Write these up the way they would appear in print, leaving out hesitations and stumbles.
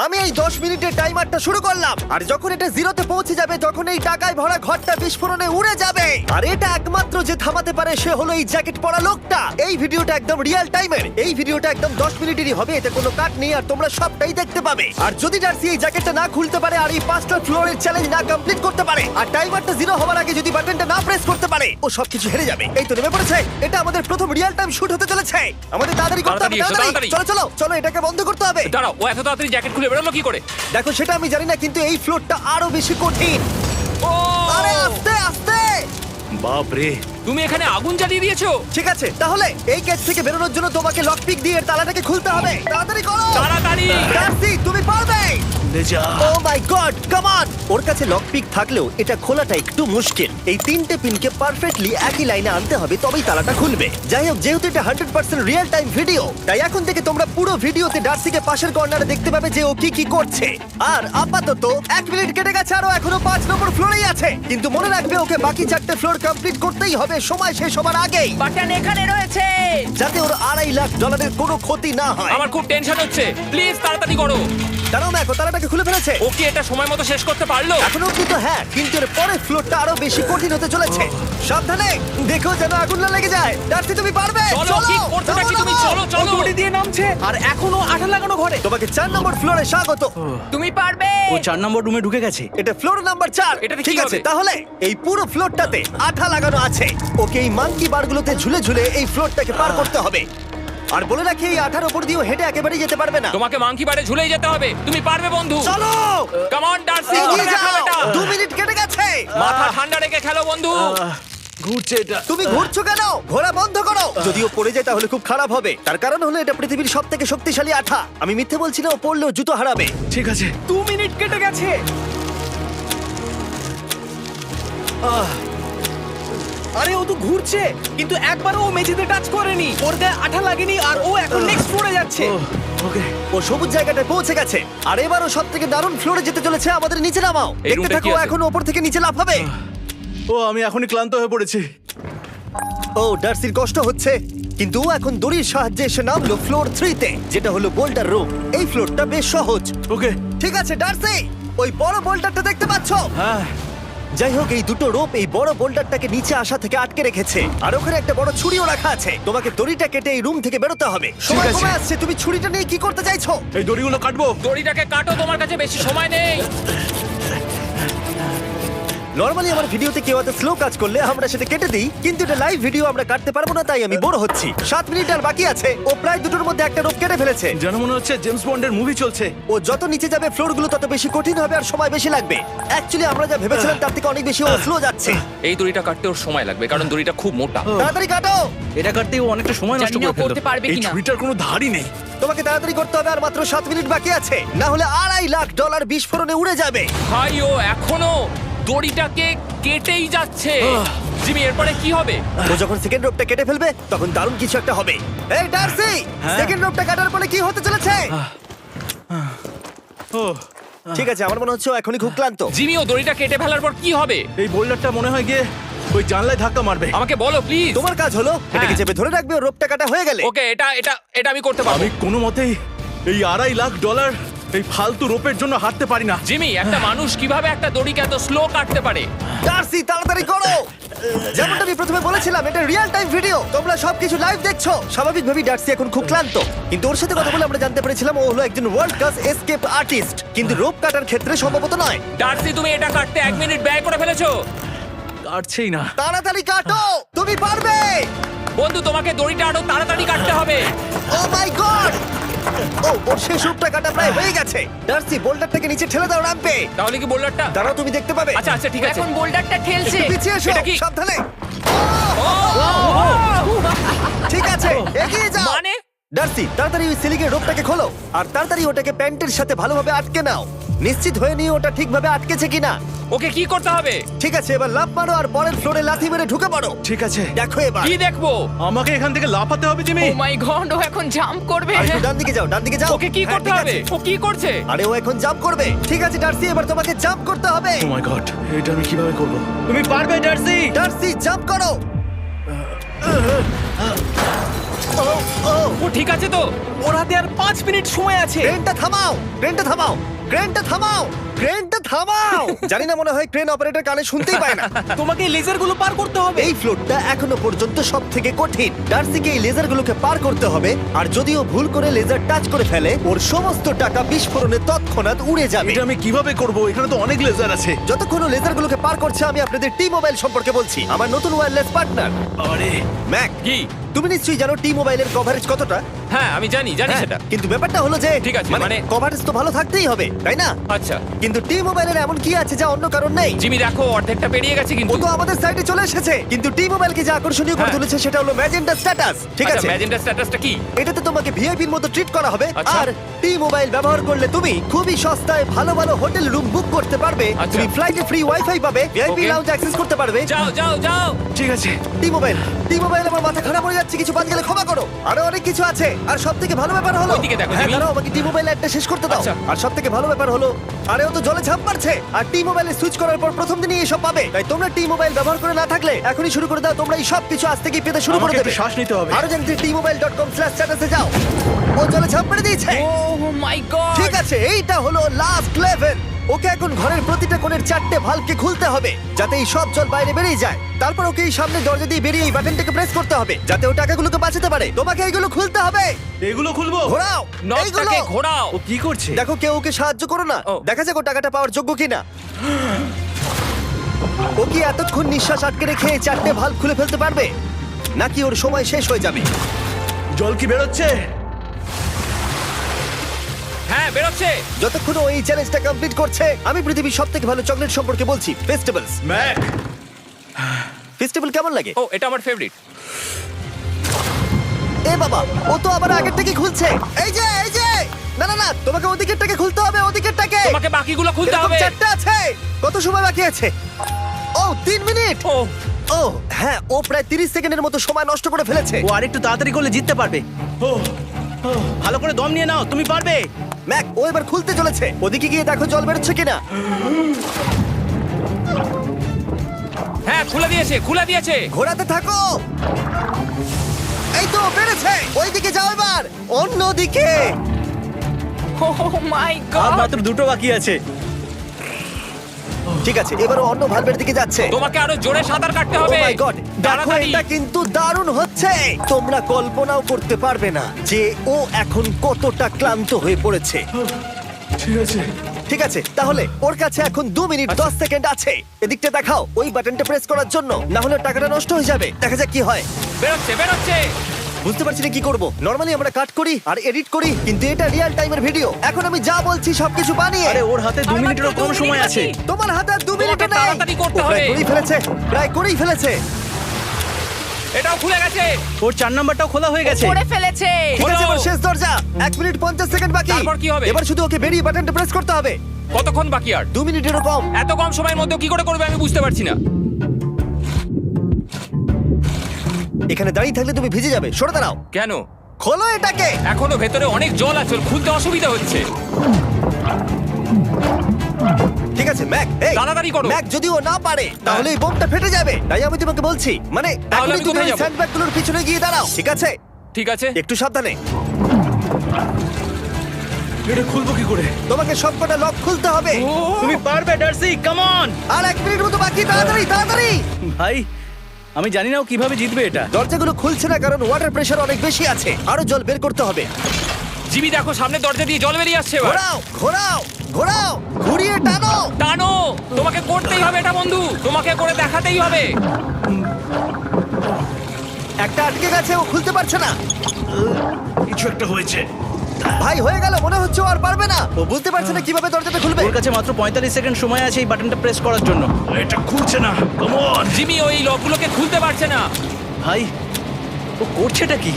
আমি এই 10 মিনিটের টাইমারটা শুরু করলাম, আর যখন এটা জিরোতে পৌঁছে যাবে তখন এই টাকায় ভরা ঘরটা বিস্ফোরণে উড়ে যাবে। আর এটা একমাত্র যে থামাতে পারে সে হলো এই জ্যাকেট পরা লোকটা। এই ভিডিওটা একদম রিয়েল টাইমের, এই ভিডিওটা একদম 10 মিনিটেরই হবে, এতে কোনো কাট নেই আর তোমরা সবটাই দেখতে পাবে। আর যদি ডার্সি এই জ্যাকেটটা না খুলতে পারে আর এই 5টা ফ্লোরের চ্যালেঞ্জ না কমপ্লিট করতে পারে আর টাইমারটা জিরো হওয়ার আগে যদি বাটনটা না প্রেস করতে পারে, ও সবকিছু হেরে যাবে। এই তো নেমে পড়েছে, এটা আমাদের প্রথম রিয়েল টাইম শুট হতে চলেছে। আমাদের তাড়াতাড়ি করতে হবে, তাড়াতাড়ি। চলো চলো চলো, এটাকে বন্ধ করতে হবে। দাঁড়াও, ও এত তাড়াতাড়ি জ্যাকেট খুলে বেরোলো কি করে? দেখো সেটা আমি জানি না, কিন্তু এই ফ্লোরটা আরো বেশি কঠিন। ও আরে আস্তে আস্তে। বাপ রে, তুমি এখানে আগুন জ্বালিয়ে দিয়েছো। ঠিক আছে, তাহলে এই কেস থেকে বেরোনোর জন্য তোমাকে লকপিক দিয়ে এর তালাটাকে খুলতে হবে। তাড়াতাড়ি করো তাড়াতাড়ি। ডার্সি, তুমি পারবে। লে যা। ও মাই গড, কাম অন। ওর কাছে লকপিক থাকলেও এটা খোলাটা একটু মুশকিল। এই 3টে পিনকে পারফেক্টলি একই লাইনে আনতে হবে, তবেই তালাটা খুলবে। যাই হোক, যেহেতু এটা 100% রিয়েল টাইম ভিডিও, তাই এখন থেকে তোমরা পুরো ভিডিওতে ডার্সিকে পাশের কর্নারে দেখতে পাবে যে ও কি কি করছে। আর আপাতত 1 মিনিট কেটে গেছে, আরো এখনো 5 নম্বর ফ্লোরেই আছে। কিন্তু মনে রাখবে ওকে বাকি 4টে ফ্লোর কমপ্লিট করতেই হবে সময় শেষ হবার আগেই, বাটন এখানে রয়েছে। যাতে ওর $2.5 লাখ কোনো ক্ষতি না হয়। আমার খুব টেনশন হচ্ছে, প্লিজ তাড়াতাড়ি করো। কারণ দেখো তালাটাকে খুলে ফেলেছে। ও কি এটা সময় মতো শেষ করতে পারলো? এখনো কিন্তু হ্যাঁ, কিন্তু এর পরের ফ্লোরটা আরো বেশি কঠিন হতে চলেছে। সাবধানে, দেখো যেন আগুন না লেগে যায়। ডার্সি, তুমি পারবে। চলো, কি করছো নাকি তুমি? চলো চলো। দড়ি দিয়ে নামছে আর এখনো আঠা লাগানো ঘরে। তোমাকে 4 নম্বর ফ্লোরে স্বাগত। তুমি পারবে। ও 4 নম্বর রুমে ঢুকে গেছে। এটা ফ্লোর নাম্বার 4। এটাতে কি ঠিক আছে, হবে? তাহলে এই পুরো ফ্লোরটাতে আঠা লাগানো আছে। ওকে এই মাঙ্কি বারগুলোতে ঝুলে ঝুলে এই ফ্লোরটাকে পার করতে হবে। আর বলে রাখি, এই আঠার উপর দিয়েও হেঁটে একেবারেই যেতে পারবে না। তোমাকে মাংকি বারে ঝুলেই যেতে হবে। তুমি পারবে বন্ধু। চলো কাম অন ডার্সি, এগিয়ে করে দেখাও যাও। এটা। 2 মিনিট কেটে গেছে। মাথা ঠান্ডা রেখে খেলো বন্ধু। ঘুরছে এটা। তুমি ঘুরছো কেন? ঘোরা বন্ধ করো। যদিও পড়ে যায় তাহলে খুব খারাপ হবে। তার কারণ হলো এটা পৃথিবীর সবথেকে শক্তিশালী আঠা। আমি মিথ্যে বলছি না, ও পড়লেও জুতো হারাবে। ঠিক আছে। 2 মিনিট কেটে গেছে। আরে ও তো ঘুরছে, কিন্তু একবারও ও মেঝেতে টাচ করেনি। ওর গায়ে আঠা লাগেনি আর ও এখন নেক্সট ফ্লোরে যাচ্ছে। ওকে। ও সবুজ জায়গাটায় পৌঁছে গেছে। আর এবারও সবথেকে দারুণ ফ্লোরে যেতে চলেছে। আমাদের নিচে নামাও। এই দেখতে রুমটা থাকো, কি আছে? এখন ওপর থেকে নিচে লাফাবে। ও আমি এখনই ক্লান্ত হয়ে পড়েছি। ও ডার্সির কষ্ট হচ্ছে, কিন্তু ও এখন দড়ির সাহায্যে এসে নামলো ফ্লোর 3-তে, যেটা হলো বোল্টার রুম। এই ফ্লোরটা বেশ সহজ। ওকে। ঠিক আছে ডার্সি, ওই বড় বোল্টারটা দেখতে পাচ্ছো? হ্যাঁ। যাই হোক, এই দুটো রোপ এই বড় বোল্ডারটাকে নিচে আসা থেকে আটকে রেখেছে। আর ওখানে একটা বড় ছুরিও রাখা আছে। তোমাকে দড়িটা কেটে এই রুম থেকে বেরোতে হবে। সময় আছে। কমে আসছে, তুমি ছুরিটা নিয়ে কি করতে চাইছো? এই দড়িগুলো কাটবো। দড়িটাকে কাটো, তোমার কাছে বেশি সময় নেই। নরমালি আমার ভিডিওতে কেউ এত স্লো কাজ করলে আমরা সেটা কেটে দিই, কিন্তু এটা লাইভ ভিডিও আমরা কাটতে পারবো না, তাই আমি বোর হচ্ছি। 7 মিনিট আর বাকি আছে। ও প্রায় দুটোর মধ্যে একটা রোপ কেটে ফেলেছে। যেন মনে হচ্ছে জেমস বন্ডের মুভি চলছে। ও যত নিচে যাবে ফ্লোরগুলো তত বেশি কঠিন হবে আর সময় বেশি লাগবে। অ্যাকচুয়ালি আমরা যা ভেবেছিলাম তার থেকে অনেক বেশি ও স্লো যাচ্ছে। এই দড়িটা কাটতে ওর সময় লাগবে, কারণ দড়িটা খুব মোটা। তাড়াতাড়ি কাটো। এটা কাটতে ও অনেকটা সময় নষ্ট জানি না করে ফেললো। করতে পারবে এই কিনা। ছুরিটার কোনো ধারই নেই। তোমাকে তাড়াতাড়ি করতে হবে, আর মাত্র 7 মিনিট বাকি আছে, না হলে $2.5 লাখ বিস্ফোরণে উড়ে যাবে। ভাই ও এখনো দড়িটাকে কেটেই যাচ্ছে। জিমি, এরপরে কি হবে? ও যখন সেকেন্ড রোপটা কেটে ফেলবে তখন দারুণ কিছু একটা হবে। এই ডার্সি, সেকেন্ড রোপটা কাটার পরে কি হতে চলেছে? ও ঠিক আছে, আমার মনে হচ্ছে ও এখনই খুব ক্লান্ত। জিমি, ও দড়িটা কেটে ফেলার পর কি হবে? এই বোল্ডারটা মনে হয় গিয়ে ওই জানলায় ধাক্কা মারবে। আমাকে বলো প্লিজ। তোমার কাজ হলো এটাকে হ্যাঁ। চেপে ধরে রাখবে, ও রোপটা কাটা হয়ে গেলে। ওকে, এটা এটা এটা আমি করতে পারবো। আমি কোনো মতেই এই $2.5 লাখ এই ফালতু রোপের জন্য হাঁটতে পারি না। জিমি, একটা মানুষ কিভাবে একটা দড়িকে এত স্লো কাটতে পারে? ডার্সি, তাড়াতাড়ি করো। যেমনটা আমি প্রথমে বলেছিলাম, এটা রিয়েল টাইম ভিডিও, তোমরা সবকিছু লাইভ দেখছো। স্বাভাবিকভাবেই ডার্সি এখন খুব ক্লান্ত, কিন্তু ওর সাথে কথা বলে আমরা জানতে পেরেছিলাম ও হলো একজন ওয়ার্ল্ড ক্লাস এসকেপ আর্টিস্ট, কিন্তু রোপ কাটার ক্ষেত্রে সম্ভবত নয়। ডার্সি, তুমি এটা কাটতে 1 মিনিট ব্যয় করে ফেলেছো। কাটছেই না। তাড়াতাড়ি কাটো, তুমি পারবে। বন্ধু, তোমাকে দড়িটা আরো তাড়াতাড়ি কাটতে হবে। ও মাই গড! ওর শেষ রূপটা কাটা প্রায় হয়ে গেছে। ডার্সি, বোল্ডারটাকে নিচে ঠেলে দাও রাম্পে। তাহলে কি বোল্ডারটা? দাঁড়াও, তুমি দেখতে পাবে। আচ্ছা আচ্ছা, ঠিক আছে। এখন বোল্ডারটা ঠেলছে। একটু পিছিয়ে এসো, এটা কি? সাবধানে। ঠিক আছে, এগিয়ে যাও। মানে? ডার্সি, তাড়াতাড়ি ওই সিলিংয়ের রোপটাকে খোলো আর তাড়াতাড়ি ওটাকে প্যান্টের সাথে ভালোভাবে আটকে নাও। নিশ্চিত হয়ে নিও ওটা ঠিকভাবে আটকেছে কিনা। ওকে কি করতে হবে? ঠিক আছে, এবার লাফ মারো আর পরের ফ্লোরে লাথি মেরে ঢুকে পড়ো। ঠিক আছে। দেখো এবার। কি দেখবো? আমাকে এখান থেকে লাফাতে হবে জিমি। ও মাই গড, ও এখন জাম্প করবে। আর একটু ডান দিকে যাও, ডান দিকে যাও। ওকে কি হ্যাঁ, করতে ঠিক হবে? আছে। ও কি করছে? আরে ও এখন জাম্প করবে। ঠিক আছে ডার্সি, এবার তোমাকে জাম্প করতে হবে। ও মাই গড, এটা আমি কিভাবে করব? তুমি পারবে ডার্সি। ডার্সি, জাম্প করো। ও ও ও ঠিক আছে তো? ওর হাতে আর 5 মিনিট সময় আছে। ক্রেনটা থামাও, ক্রেনটা থামাও, ক্রেনটা থামাও, ক্রেনটা থামাও। জানি না, মনে হয় ক্রেন অপারেটর কানে শুনতেই পায় না। তোমাকে লেজারগুলো পার করতে হবে। এই ফ্লোরটা এখনো পর্যন্ত সব থেকে কঠিন। ডার্সিকে এই লেজারগুলোকে পার করতে হবে, আর যদিও ভুল করে লেজার টাচ করে ফেলে, ওর সমস্ত টাকা বিস্ফোরণে তৎক্ষণাৎ উড়ে যাবে। এটা আমি কিভাবে করব? এখানে তো অনেক লেজার আছে। যতক্ষণ ও লেজারগুলোকে পার করছে, আমি আপনাদের টি মোবাইল সম্পর্কে বলছি, আমার নতুন ওয়্যারলেস পার্টনার আরে ম্যাক। কি? তুমি নিশ্চয়ই জানো টি মোবাইলের কভারেজ কতটা? হ্যাঁ আমি জানি হ্যাঁ, সেটা। কিন্তু ব্যাপারটা হলো যে ঠিক আছে, মানে কভারেজ তো ভালো থাকতেই হবে, তাই না? আচ্ছা কিন্তু টি মোবাইলের এমন কি আছে যা অন্য কারণ নেই? জিমি দেখো অর্ধেকটা পেরিয়ে গেছে ও কিন্তু। তো আমাদের সাইডে চলে এসেছে, কিন্তু টি মোবাইলকে যে আকর্ষণীয় করে হ্যাঁ। তুলেছে সেটা হলো ম্যাজেন্টা স্ট্যাটাস। ঠিক আছে, ম্যাজেন্টা স্ট্যাটাসটা কি? এটাতে তোমাকে ভিআইপির মতো ট্রিট করা হবে। আচ্ছা। আর টি মোবাইল ব্যবহার করলে তুমি খুবই সস্তায় ভালো ভালো হোটেল রুম বুক করতে পারবে। আচ্ছা। তুমি ফ্লাইটে ফ্রি ওয়াইফাই পাবে, ভিআইপি Okay. লাউঞ্জ অ্যাক্সেস করতে পারবে। যাও যাও যাও। ঠিক আছে। টি মোবাইল, টি মোবাইল, আমার মাথা খারাপ হয়ে যাচ্ছে, কিছু বাদ গেলে ক্ষমা করো। আরো অনেক কিছু আছে, আর সবথেকে ভালো ব্যাপার হলো, ওইদিকে দেখো, হ্যাঁ জিমি। দাঁড়াও, আমাকে টি মোবাইল একটা শেষ করতে দাও। আচ্ছা। আর সবথেকে ভালো ব্যাপার হলো, আরে ও তো জলে ঝাঁপ মারছে, আর টি মোবাইলে সুইচ করার পর প্রথম দিনই এসব পাবে। তাই তোমরা টি মোবাইল ব্যবহার করে না থাকলে এখনই শুরু করে দাও। তোমরা এই সব কিছু আজ থেকেই পেতে শুরু করে আমাকে দেবে। একটু শ্বাস নিতে হবে। আরো জানতে tmobile.com/status এ যাও। ও জলে ঝাঁপ মেরে দিয়েছে। ও মাই গড। ঠিক আছে, এইটা হলো লাস্ট লেভেল। ওকে এখন ঘরের প্রতিটা কোণের 4টে ভালভকে খুলতে হবে, যাতে এই সব জল বাইরে বেরিয়ে যায়। তারপর ওকে এই সামনে দরজা দিয়ে বেরিয়ে এই বাটনটাকে প্রেস করতে হবে, যাতে ও টাকাগুলোকে বাঁচাতে পারে। তোমাকে এইগুলো খুলতে হবে। এগুলো খুলবো? ঘোরাও এইগুলো। নটটাকে ঘোরাও। ও কি করছে? দেখো কেউ ওকে সাহায্য করো না, ও। দেখা যাক ও টাকাটা পাওয়ার যোগ্য কিনা। ও কি এতক্ষণ নিঃশ্বাস আটকে রেখে এই 4টে ভালভ খুলে ফেলতে পারবে, নাকি ওর সময় শেষ হয়ে যাবে? জল কি বেরোচ্ছে? হ্যাঁ বেরোচ্ছে। যতক্ষণ ও এই চ্যালেঞ্জটা কমপ্লিট করছে, আমি পৃথিবীর সবথেকে ভালো চকলেট সম্পর্কে বলছি, ফেস্টিভ্যালস। ম্যাক, ফেস্টিভ্যাল কেমন লাগে? ও এটা আমার ফেভারিট। এ বাবা, ও তো আবার আগের থেকে খুলছে। এই যে এই যে, না না না, তোমাকে ওদিকেরটাকে খুলতে হবে, ওদিকেরটাকে। তোমাকে বাকিগুলো খুলতে এরকম হবে। 4টা আছে। কত সময় বাকি আছে? ও 3 মিনিট। ও ও হ্যাঁ, ও প্রায় 30 সেকেন্ডের মতো সময় নষ্ট করে ফেলেছে। ও আরেকটু তাড়াতাড়ি করলে জিততে পারবে। ভালো করে দম নিয়ে নাও, তুমি পারবে। ম্যাক, ও এবার খুলতে চলেছে। ওদিকে গিয়ে দেখো জল বেরোচ্ছে কিনা। হ্যাঁ খুলে দিয়েছে, খুলে দিয়েছে। ঘোরাতে থাকো। এই তো বেড়েছে। ওইদিকে যাও এবার, অন্যদিকে। ও মাই আর গড। মাত্র 2টো বাকি আছে। ঠিক আছে, এবার ও অন্য ভালভের দিকে যাচ্ছে। তোমাকে আরো জোরে সাঁতার কাটতে ও হবে। মাই গড, দেখো তাড়াতাড়ি। এটা কিন্তু দারুণ হচ্ছে। তোমরা কল্পনাও করতে পারবে না যে ও এখন কতটা ক্লান্ত হয়ে পড়েছে। ঠিক আছে। ঠিক আছে, তাহলে ওর কাছে এখন 2 মিনিট 10 সেকেন্ড আছে। এদিকটা দেখাও, ওই বাটনটা প্রেস করার জন্য, না হলে টাকাটা নষ্ট হয়ে যাবে। দেখা যাক কি হয়। বেরোচ্ছে বেরোচ্ছে। বুঝতে পারছি না কি করব। নরমালি আমরা কাট করি আর এডিট করি, কিন্তু এটা রিয়েল টাইমের ভিডিও। এখন আমি যা বলছি সবকিছু বানিয়ে। আরে ওর হাতে 2 মিনিটেরও কম সময় আছে। তোমার হাতে আর 2 মিনিট তোমাকে নেই। তাড়াতাড়ি করতে ও প্রায় হবে। করেই ফেলেছে, প্রায় করেই ফেলেছে। এটাও খুলে গেছে। ওর 4 নাম্বারটাও খোলা হয়ে গেছে। করে ফেলেছে। ঠিক আছে, হলো। এবার শেষ দরজা। 1 মিনিট 50 সেকেন্ড বাকি। তারপর কি হবে? এবার শুধু ওকে বেরিয়ে বাটনটা প্রেস করতে হবে। কতক্ষণ বাকি আর? 2 মিনিটেরও কম। এত কম সময়ের মধ্যে কি করে করবে আমি বুঝতে পারছি না। এখানে দাঁড়িয়ে থাকলে তুমি ভিজে যাবে, সরে দাঁড়াও। কেন? খোলো এটাকে। এখনো ভেতরে অনেক জল আছে, ওর খুলতে অসুবিধা হচ্ছে। ঠিক আছে ম্যাক, এই তাড়াতাড়ি করো। ম্যাক, যদি ও না পারে তাহলে এই বোমটা ফেটে যাবে। তাই আমি তোমাকে বলছি, মানে তাহলে এখনই আমি তুমি কোথায় ওই যাবো? স্যান্ডব্যাগগুলোর পিছনে গিয়ে দাঁড়াও। ঠিক আছে, ঠিক আছে। একটু সাবধানে। এটা খুলবো কি করে? তোমাকে সবকটা লক খুলতে হবে। তুমি পারবে ডার্সি, কাম অন। আর 1 মিনিট মতো বাকি, তাড়াতাড়ি তাড়াতাড়ি। ভাই আমি জানি না ও কিভাবে জিতবে এটা। দরজাগুলো খুলছে না কারণ ওয়াটার প্রেশার অনেক বেশি আছে। আরো জল বের করতে হবে। জিমি দেখো সামনে দরজা দিয়ে জল বেরিয়ে আসছে এবার। ঘোরাও ঘোরাও ঘোরাও, ঘুরিয়ে টানো। টানো। তোমাকে করতেই হবে এটা বন্ধু, তোমাকে করে দেখাতেই হবে। একটা আটকে গেছে, ও খুলতে পারছে না। কিছু একটা হয়েছে। ভাই হয়ে গেল, মনে হচ্ছে ও আর পারবে না। ও বুঝতে পারছে না কিভাবে দরজাটা খুলবে। ওর কাছে মাত্র 45 সেকেন্ড সময় আছে এই বাটনটা প্রেস করার জন্য। এটা খুলছে না। Come on. জিমি ওই লকগুলোকে খুলতে পারছে না। ভাই ও করছেটা কি?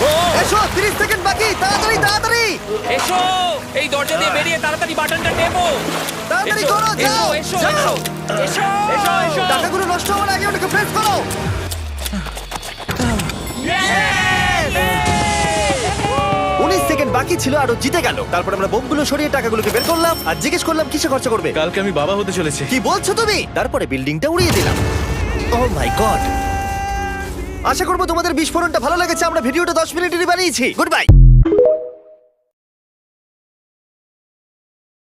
ও এসো, 30 সেকেন্ড বাকি, তাড়াতাড়ি তাড়াতাড়ি এসো, এই দরজা দিয়ে বেরিয়ে তাড়াতাড়ি বাটনটা টেপো। তাড়াতাড়ি এসো, করো, যাও এসো, যাও। এসো, এসো, এসো, এসো। টাকাগুলো নষ্ট হওয়ার আগে ওটাকে প্রেস করো। Yes! 19 সেকেন্ড বাকি ছিল আর ও জিতে গেল। তারপর আমরা বোমগুলো সরিয়ে টাকাগুলোকে বের করলাম আর জিজ্ঞেস করলাম কিসে খরচা করবে। কালকে আমি বাবা হতে চলেছি। কি বলছো তুমি? তারপরে বিল্ডিংটা উড়িয়ে দিলাম। ও মাই গড, আশা করবো তোমাদের বিস্ফোরণটা ভালো লেগেছে। আমরা ভিডিওটা 10 মিনিটেরই বানিয়েছি। Good bye.